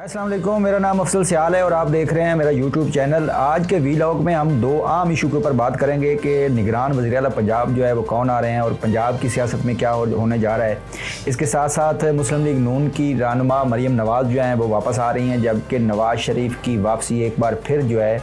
अस्सलाम वालेकुम, मेरा नाम अफसल सियाल है और आप देख रहे हैं मेरा यूट्यूब चैनल। आज के वीलॉग में हम दो आम इशू के ऊपर बात करेंगे कि निगरान वज़ीर आला पंजाब जो है वो कौन आ रहे हैं और पंजाब की सियासत में क्या होने जा रहा है। इसके साथ साथ मुस्लिम लीग नून की रहनुमा मरियम नवाज़ जो हैं वो वापस आ रही हैं, जबकि नवाज़ शरीफ की वापसी एक बार फिर जो है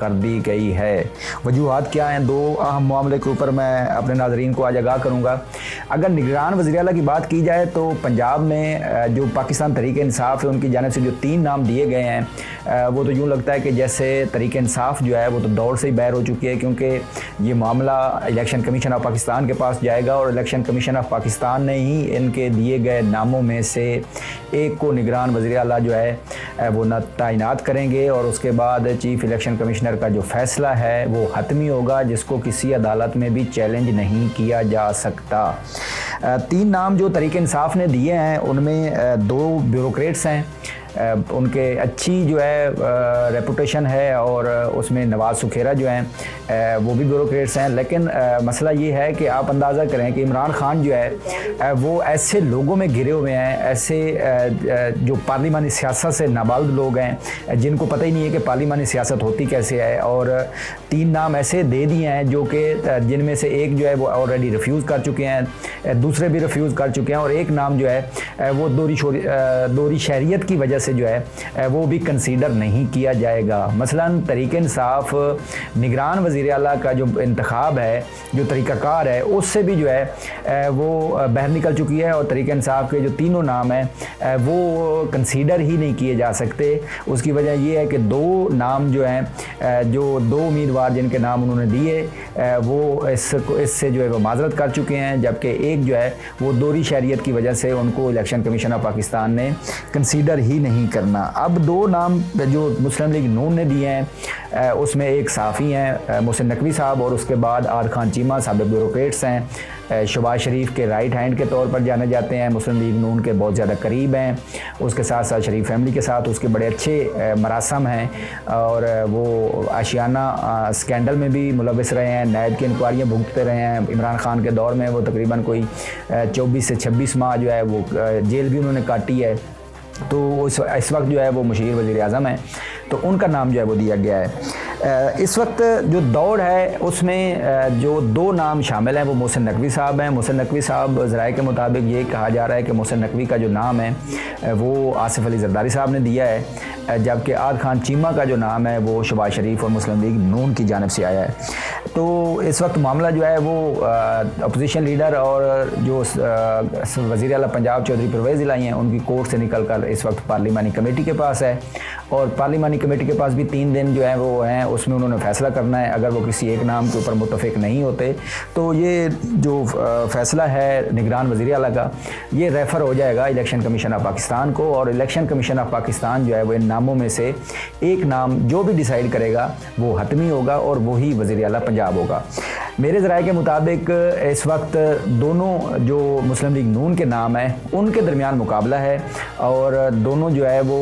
कर दी गई है। वजूहात क्या हैं, दो अहम मामले के ऊपर मैं अपने नाज़रीन को आज आगाह करूँगा। अगर निगरान वज़ीर आला की बात की जाए तो पंजाब में जो पाकिस्तान तहरीक इंसाफ है उनकी जानिब से जो 3 नाम दिए गए हैं वो तो यूँ लगता है कि जैसे तहरीक इंसाफ जो है वो तो दौड़ से ही बाहर हो चुकी है, क्योंकि ये मामला इलेक्शन कमीशन ऑफ पाकिस्तान के पास जाएगा और इलेक्शन कमीशन ऑफ पाकिस्तान ने ही इनके दिए गए नामों में से एक को निगरान वज़ीर आला जो है वो तैनात करेंगे और उसके बाद चीफ़ इलेक्शन कमिश्नर का जो फ़ैसला है वो हतमी होगा, जिसको किसी अदालत में भी चैलेंज नहीं किया जा सकता। 3 नाम जो तहरीक इंसाफ ने दिए हैं उनमें 2 ब्यूरोक्रेट्स हैं, उनके अच्छी जो है रेपुटेशन है और उसमें नवाज़ सुखेरा जो हैं वो भी ब्यूरोक्रेट्स हैं। लेकिन मसला ये है कि आप अंदाज़ा करें कि इमरान खान जो है वो ऐसे लोगों में घिरे हुए हैं, ऐसे जो पार्लिमानी सियासत से नाबालिग लोग हैं जिनको पता ही नहीं है कि पार्लिमानी सियासत होती कैसे है, और 3 नाम ऐसे दे दिए हैं जो कि जिनमें से एक जो है वो ऑलरेडी रिफ्यूज़ कर चुके हैं, दूसरे भी रिफ्यूज़ कर चुके हैं और एक नाम जो है वो दोहरी शहरियत की वजह से जो है वो भी कंसीडर नहीं किया जाएगा। मसलन तहरीक इंसाफ निगरान वज़ीर आला का जो इंतखाब है, जो तरीक़ाकार है, उससे भी जो है वो बाहर निकल चुकी है और तहरीक इंसाफ के जो 3 नाम हैं वो कंसीडर ही नहीं किए जा सकते। उसकी वजह ये है कि 2 नाम जो हैं, जो 2 उम्मीदवार जिनके नाम उन्होंने दिए वो इससे जो है वो माजरत कर चुके हैं, जबकि एक जो है वो दोहरी शहरियत की वजह से उनको इलेक्शन कमीशन ऑफ पाकिस्तान ने कंसीडर ही नहीं करना। अब 2 नाम जो मुस्लिम लीग नून ने दिए हैं उसमें एक साफ़ी हैं मोहसिन नकवी साहब और उसके बाद आद खान चीमा साबिक़ ब्यूरोक्रेट्स हैं। शहबाज शरीफ के राइट हैंड के तौर पर जाने जाते हैं, मुस्लिम लीग नून के बहुत ज़्यादा करीब हैं। उसके साथ साथ शरीफ फैमिली के साथ उसके बड़े अच्छे मरासम हैं और वो आशियाना स्कैंडल में भी मुलविस रहे हैं, नायब की इंक्वायरियाँ भुगतते रहे हैं। इमरान खान के दौर में वो तकरीबन कोई 24 से 26 माह जो है वो जेल भी उन्होंने काटी है। तो इस वक्त जो है वो मुशीर वज़ीर आज़म है, तो उनका नाम जो है वो दिया गया है। इस वक्त जो दौड़ है उसमें जो 2 नाम शामिल हैं वो मोहसिन नकवी साहब हैं। मोहसिन नकवी साहब ज़राए के मुताबिक ये कहा जा रहा है कि मोहसिन नकवी का जो नाम है वो आसिफ अली जरदारी साहब ने दिया है, जबकि आद खान चीमा का जो नाम है वो शहबाज शरीफ और मुस्लिम लीग नून की जानिब से आया है। तो इस वक्त मामला जो है वो अपोजिशन लीडर और जो वज़ीर आला पंजाब चौधरी परवेज़ इलाही हैं उनकी कोर्ट से निकल कर इस वक्त पार्लिमानी कमेटी के पास है और पार्लिमानी कमेटी के पास भी 3 दिन जो है वो हैं, उसमें उन्होंने फ़ैसला करना है। अगर वो किसी एक नाम के ऊपर मुत्तफ़िक नहीं होते तो ये जो फ़ैसला है निगरान वज़ीर आला का ये रेफ़र हो जाएगा इलेक्शन कमीशन ऑफ पाकिस्तान को और इलेक्शन कमीशन ऑफ पाकिस्तान जो है वो इन नामों में से एक नाम जो भी डिसाइड करेगा वो हतमी होगा और वही वज़ीर आला पंजाब होगा। मेरे ज़राए के मुताबिक इस वक्त दोनों जो मुस्लिम लीग नून के नाम हैं उनके दरमियान मुकाबला है और दोनों जो है वो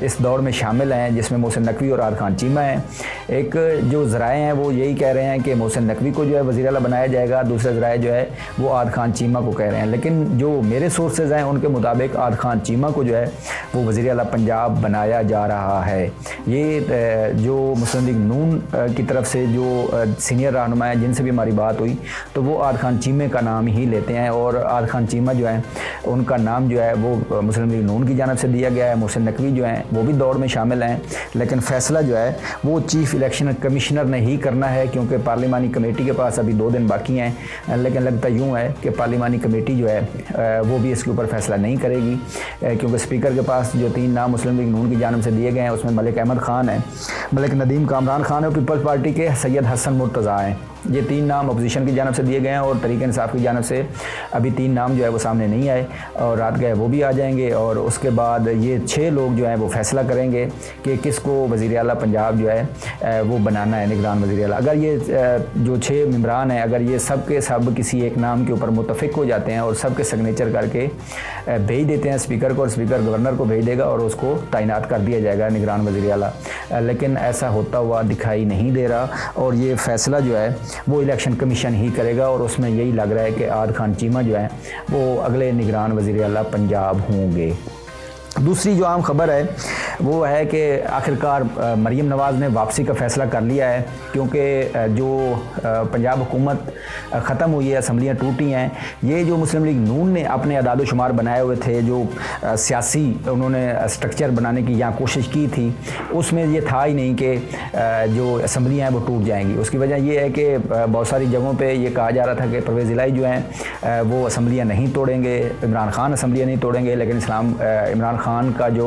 इस दौड़ में शामिल हैं, जिसमें मोहसिन नकवी और आद खान चीमा हैं। एक जो ज़राए हैं वो यही कह रहे हैं कि मोहसिन नकवी को जो है वज़ीर आला बनाया जाएगा, दूसरे ज़राए जो है वो आद खान चीमा को कह रहे हैं। लेकिन जो मेरे सोर्सेज़ हैं उनके मुताबिक आद खान चीमा को जो है वो वज़ीर आला पंजाब बनाया जा रहा है। ये जो मुस्लिम लीग नून की तरफ से जो सीनियर रहनुमा हैं जिनसे भी हमारी बात हुई तो वो आद खान चीमे का नाम ही लेते हैं और आद खान चीमा जो है उनका नाम जो है वो मुस्लिम लीग नून की जानिब से दिया गया है। मोहसिन नकवी जो हैं वो भी दौड़ में शामिल हैं, लेकिन फ़ैसला जो है वो चीफ़ इलेक्शन कमिश्नर ने ही करना है, क्योंकि पार्लिमानी कमेटी के पास अभी 2 दिन बाकी हैं। लेकिन लगता यूँ है कि पार्लिमानी कमेटी जो है वो भी इसके ऊपर फ़ैसला नहीं करेगी, क्योंकि स्पीकर के पास जो 3 नाम मुस्लिम लीग नून की जानिब से दिए गए हैं उसमें मलिक अहमद ख़ान है, मलिक नदीम कामरान ख़ान है और पीपल्स पार्टी के सैयद हसन मुर्तज़ा हैं। ये 3 नाम अपोजिशन की जानिब से दिए गए हैं और तहरीक इंसाफ की जानिब से अभी 3 नाम जो है वो सामने नहीं आए और रात गए वो भी आ जाएंगे और उसके बाद ये 6 लोग जो हैं वो फ़ैसला करेंगे कि किसको वज़ीर आला पंजाब जो है वो बनाना है निगरान वज़ीर आला। अगर ये जो 6 मेंबरान हैं अगर ये सब के सब किसी एक नाम के ऊपर मुत्तफ़िक हो जाते हैं और सब के सिग्नेचर करके भेज देते हैं स्पीकर को और स्पीकर गवर्नर को भेज देगा और उसको तैनात कर दिया जाएगा निगरान वज़ीर आला, लेकिन ऐसा होता हुआ दिखाई नहीं दे रहा और ये फ़ैसला जो है वो इलेक्शन कमीशन ही करेगा और उसमें यही लग रहा है कि आद खान चीमा जो है वो अगले निगरान वज़ीर आला पंजाब होंगे। दूसरी जो आम खबर है वो है कि आखिरकार मरीम नवाज़ ने वापसी का फ़ैसला कर लिया है, क्योंकि जो पंजाब हुकूमत ख़त्म हुई है, असम्बलियाँ टूटी हैं, ये जो मुस्लिम लीग नून ने अपने अदाद शुमार बनाए हुए थे, जो सियासी उन्होंने स्ट्रक्चर बनाने की यहाँ कोशिश की थी, उसमें ये था ही नहीं कि जो असम्बलियाँ हैं वो टूट जाएंगी। उसकी वजह ये है कि बहुत सारी जगहों पर यह कहा जा रहा था कि परवेज़ इलाही जो हैं वो असम्बलियाँ नहीं तोड़ेंगे, इमरान खान असम्बलियाँ नहीं तोड़ेंगे, लेकिन इमरान खान का जो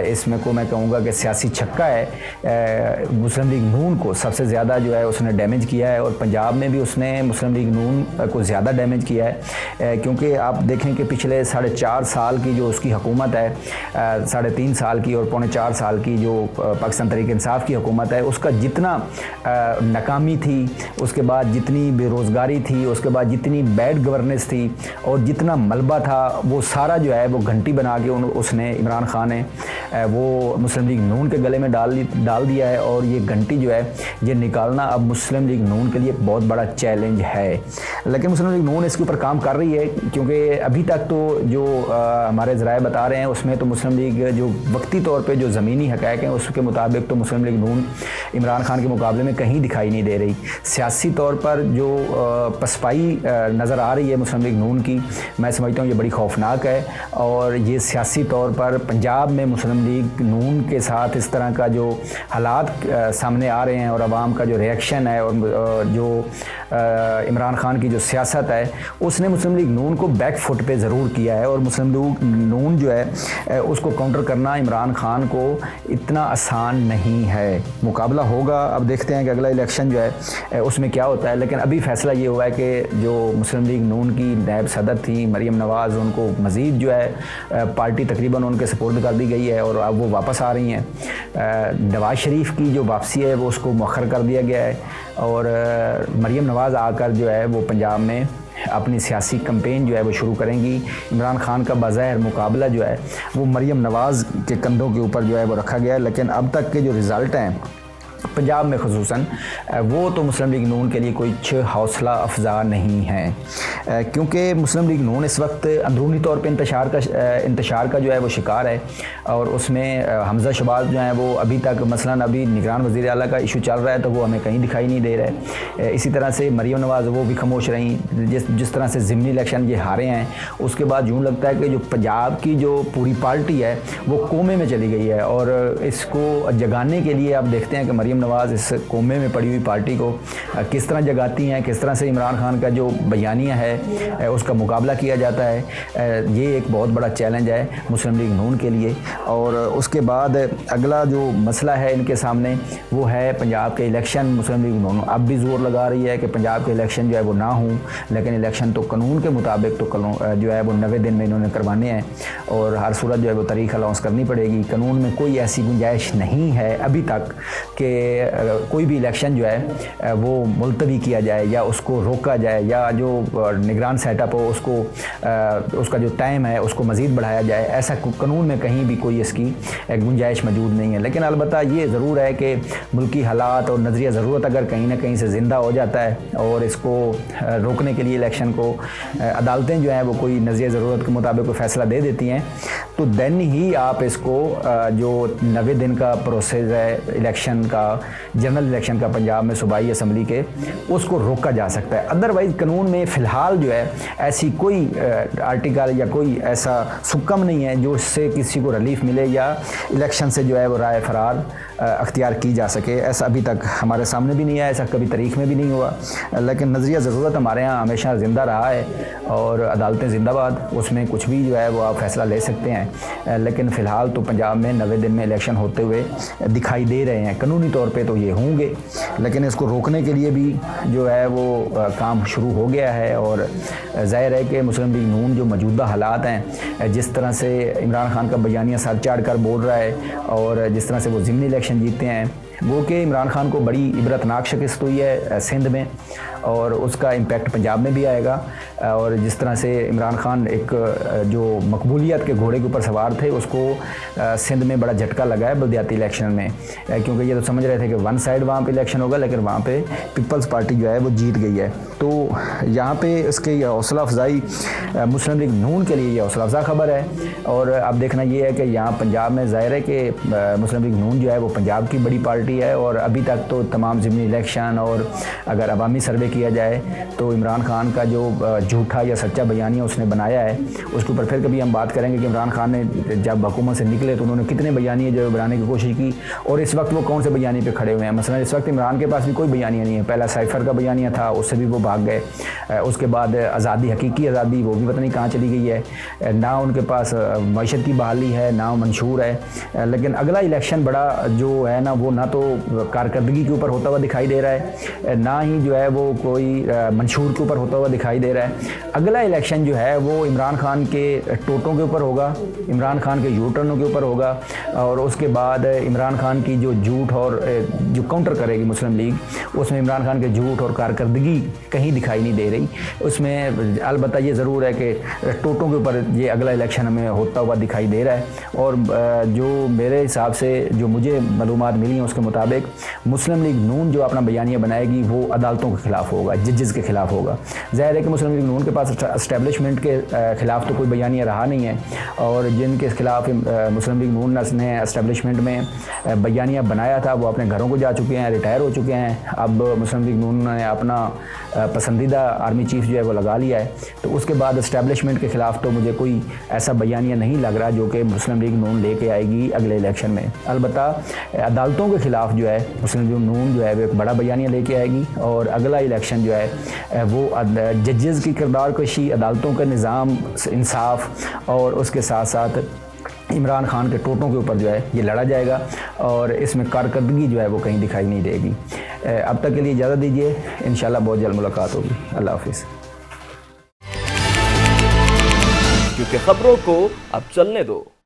इसमें को मैं कहूँगा कि सियासी छक्का है, मुस्लिम लीग नून को सबसे ज़्यादा जो है उसने डैमेज किया है, और पंजाब में भी उसने मुस्लिम लीग नून को ज़्यादा डैमेज किया है, क्योंकि आप देखें कि पिछले 4.5 साल की जो उसकी हुकूमत है, 3.5 साल की और 3.25 साल की जो पाकिस्तान तहरीक इंसाफ की हुकूमत है, उसका जितना नाकामी थी, उसके बाद जितनी बेरोज़गारी थी, उसके बाद जितनी बैड गवर्नेंस थी और जितना मलबा था, वो सारा जो है वो घंटी बना के उसने इमरान खान ने वो मुस्लिम लीग नून के गले में डाल दिया है। और ये घंटी जो है ये निकालना अब मुस्लिम लीग नून के लिए बहुत बड़ा चैलेंज है। लेकिन मुस्लिम लीग नून इसके ऊपर काम कर रही है, क्योंकि अभी तक तो जो हमारे ज़राए बता रहे हैं उसमें तो मुस्लिम लीग जो वक्ती तौर पे जो ज़मीनी हक़ाइक़ हैं उसके मुताबिक तो मुस्लिम लीग नून इमरान खान के मुकाबले में कहीं दिखाई नहीं दे रही। सियासी तौर पर जो पसपाई नज़र आ रही है मुस्लिम लीग नून की, मैं समझता हूँ ये बड़ी खौफनाक है। और ये सियासी तौर पर पंजाब में मुस्लिम लीग नून के साथ इस तरह का जो हालात सामने आ रहे हैं और आवाम का जो रिएक्शन है और जो इमरान खान की जो सियासत है, उसने मुस्लिम लीग नून को बैक फुट पे ज़रूर किया है। और मुस्लिम लीग नून जो है उसको काउंटर करना इमरान खान को इतना आसान नहीं है। मुकाबला होगा, अब देखते हैं कि अगला इलेक्शन जो है उसमें क्या होता है। लेकिन अभी फ़ैसला ये हुआ है कि जो मुस्लिम लीग नून की नायब सदर थी मरीम नवाज़, उनको मज़ीद जो है पार्टी तकरीबन उनके सपोर्ट कर दी गई है और अब वो वापस आ रही हैं। नवाज़ शरीफ की जो वापसी है वो उसको मौखर कर दिया गया है और मरीम नवाज़ आकर जो है वो पंजाब में अपनी सियासी कैंपेन जो है वो शुरू करेंगी। इमरान खान का बाज़ाहिर मुकाबला जो है वो मरीम नवाज़ के कंधों के ऊपर जो है वो रखा गया है। लेकिन अब तक के जो रिज़ल्ट हैं पंजाब में ख़ुसूसन, वो तो मुस्लिम लीग नून के लिए कुछ हौसला अफजा नहीं है, क्योंकि मुस्लिम लीग नून इस वक्त अंदरूनी तौर पे इंतशार का जो है वो शिकार है। और उसमें हमज़ा शहबाज जो हैं वो अभी तक मसलन अभी निगरान वज़ीर आला का इशू चल रहा है तो वो हमें कहीं दिखाई नहीं दे रहा है। इसी तरह से मरीम नवाज़ वो भी खामोश रहीं। जिस तरह से ज़िमनी इलेक्शन ये हारे हैं, उसके बाद यूँ लगता है कि जो पंजाब की जो पूरी पार्टी है वो कोमे में चली गई है। और इसको जगाने के लिए आप देखते हैं कि मरीम नवाज़ इस कोमे में पड़ी हुई पार्टी को किस तरह जगाती हैं, किस तरह से इमरान खान का जो बयानिया है उसका मुकाबला किया जाता है। ये एक बहुत बड़ा चैलेंज है मुस्लिम लीग नून के लिए। और उसके बाद अगला जो मसला है इनके सामने वो है पंजाब के इलेक्शन। मुस्लिम लीग नून अब भी ज़ोर लगा रही है कि पंजाब के इलेक्शन जो है वो ना हों, लेकिन इलेक्शन तो कानून के मुताबिक तो जो है वो 90 दिन में इन्होंने करवाने हैं और हर सूरत जो है वो तारीख अनाउंस करनी पड़ेगी। कानून में कोई ऐसी गुंजाइश नहीं है अभी तक कि कोई भी इलेक्शन जो है वो मुलतवी किया जाए या उसको रोका जाए, या जो निगरान सेटअप हो उसका जो टाइम है उसको मज़ीद बढ़ाया जाए। ऐसा कानून में कहीं भी कोई इसकी गुंजाइश मौजूद नहीं है। लेकिन अलबत्ता ये ज़रूर है कि मुल्की हालात और नज़रिया ज़रूरत अगर कहीं ना कहीं से ज़िंदा हो जाता है और इसको रोकने के लिए इलेक्शन को अदालतें जो हैं वो कोई नज़रिया ज़रूरत के मुताबिक कोई फ़ैसला दे देती हैं, तो दैन ही आप इसको जो 90 दिन का प्रोसेस है इलेक्शन का, जनरल इलेक्शन का पंजाब में सूबाई असम्बली के, उसको रोका जा सकता है। अदरवाइज़ कानून में फ़िलहाल जो है ऐसी कोई आर्टिकल या कोई ऐसा सुकम नहीं है जो इससे किसी को रिलीफ मिले या इलेक्शन से जो है वो राय फरार अख्तियार की जा सके। ऐसा अभी तक हमारे सामने भी नहीं आया, ऐसा कभी तारीख में भी नहीं हुआ। लेकिन नज़रिया ज़रूरत हमारे यहाँ हमेशा ज़िंदा रहा है और अदालतें ज़िंदाबाद, उसमें कुछ भी जो है वो आप फ़ैसला ले सकते हैं। लेकिन फ़िलहाल तो पंजाब में 90 दिन में इलेक्शन होते हुए दिखाई दे रहे हैं। कानूनी तौर पर तो ये होंगे, लेकिन इसको रोकने के लिए भी जो है वो काम शुरू हो गया है। और ज़ाहिर है कि मुस्लिम लीग नून जो मौजूदा हालात हैं, जिस तरह से इमरान खान का बयानिया सर चाड़ कर बोल रहा है और जिस तरह से वो ज़िमनी इलेक्शन जीतते हैं, वो कि इमरान खान को बड़ी इबरतनाक शिकस्त हुई है सिंध में, और उसका इम्पैक्ट पंजाब में भी आएगा। और जिस तरह से इमरान खान एक जो मकबूलियत के घोड़े के ऊपर सवार थे, उसको सिंध में बड़ा झटका लगा है बल्दियाती इलेक्शन में, क्योंकि ये तो समझ रहे थे कि वन साइड वहाँ पे इलेक्शन होगा, लेकिन वहाँ पे पीपल्स पार्टी जो है वो जीत गई है। तो यहाँ पे इसकी हौसला अफजाई मुस्लिम लीग नून के लिए ये हौसला अफजा खबर है। और अब देखना ये है कि यहाँ पंजाब में ज़ाहिर है कि मुस्लिम लीग नून जो है वो पंजाब की बड़ी पार्टी है, और अभी तक तो तमाम ज़िमनी इलेक्शन और अगर अवामी सर्वे किया जाए तो इमरान खान का जो झूठा या सच्चा बयानिया उसने बनाया है, उसके ऊपर फिर कभी हम बात करेंगे कि इमरान खान ने जब हुकूमत से निकले तो उन्होंने कितने बयानिए जो बनाने की कोशिश की, और इस वक्त वो कौन से बयानी पे खड़े हुए हैं। मसलन इस वक्त इमरान के पास भी कोई बयानिया नहीं है। पहला साइफर का बयानिया था, उससे भी वो भाग गए। उसके बाद आज़ादी, हकीकी आज़ादी, वो भी पता नहीं कहाँ चली गई है। ना उनके पास मईशत की बहाली है, ना मंशूर है। लेकिन अगला इलेक्शन बड़ा जो है ना, वो ना तो कारकर्दगी के ऊपर होता हुआ दिखाई दे रहा है, ना ही जो है वो कोई मंशूर के ऊपर होता हुआ दिखाई दे रहा है। अगला इलेक्शन जो है वो इमरान खान के टोटों के ऊपर होगा, इमरान खान के यू टर्नों के ऊपर होगा, और उसके बाद इमरान खान की जो झूठ और जो काउंटर करेगी मुस्लिम लीग, उसमें इमरान खान के झूठ और कारकर्दगी कहीं दिखाई नहीं दे रही। उसमें अलबत्ता ये ज़रूर है कि टोटों के ऊपर ये अगला इलेक्शन हमें होता हुआ दिखाई दे रहा है। और जो मेरे हिसाब से जो मुझे मालूमात मिली हैं उसके मुताबिक मुस्लिम लीग नून जो अपना बयानिया बनाएगी वो अदालतों के ख़िलाफ़ होगा, जजेस के ख़िलाफ़ होगा। ज़ाहिर है कि मुस्लिम लीग नून के पास एस्टेब्लिशमेंट के ख़िलाफ़ तो कोई बयानिया रहा नहीं है, और जिनके खिलाफ मुस्लिम लीग नून ने एस्टेब्लिशमेंट में बयानिया बनाया था वो अपने घरों को जा चुके हैं, रिटायर हो चुके हैं। अब मुस्लिम लीग नून ने अपना पसंदीदा आर्मी चीफ जो है वो लगा लिया है। तो उसके बाद एस्टेब्लिशमेंट के ख़िलाफ़ तो मुझे कोई ऐसा बयानिया नहीं लग रहा जो कि मुस्लिम लीग नून लेके आएगी अगले इलेक्शन में। अलबत्ता अदालतों के ख़िलाफ़ जो है मुस्लिम लीग नून जो है वो एक बड़ा बयानिया लेके आएगी, और अगला इलेक्शन जो है वो जजेस की किरदार कशी, अदालतों का निज़ाम, इंसाफ, और उसके साथ साथ इमरान खान के टोटों के ऊपर जो है ये लड़ा जाएगा, और इसमें कारकर्दगी जो है वो कहीं दिखाई नहीं देगी। अब तक के लिए इजाज़त दीजिए, इंशाल्लाह बहुत जल्द मुलाकात होगी। अल्लाह हाफिज़। क्योंकि खबरों को अब चलने दो।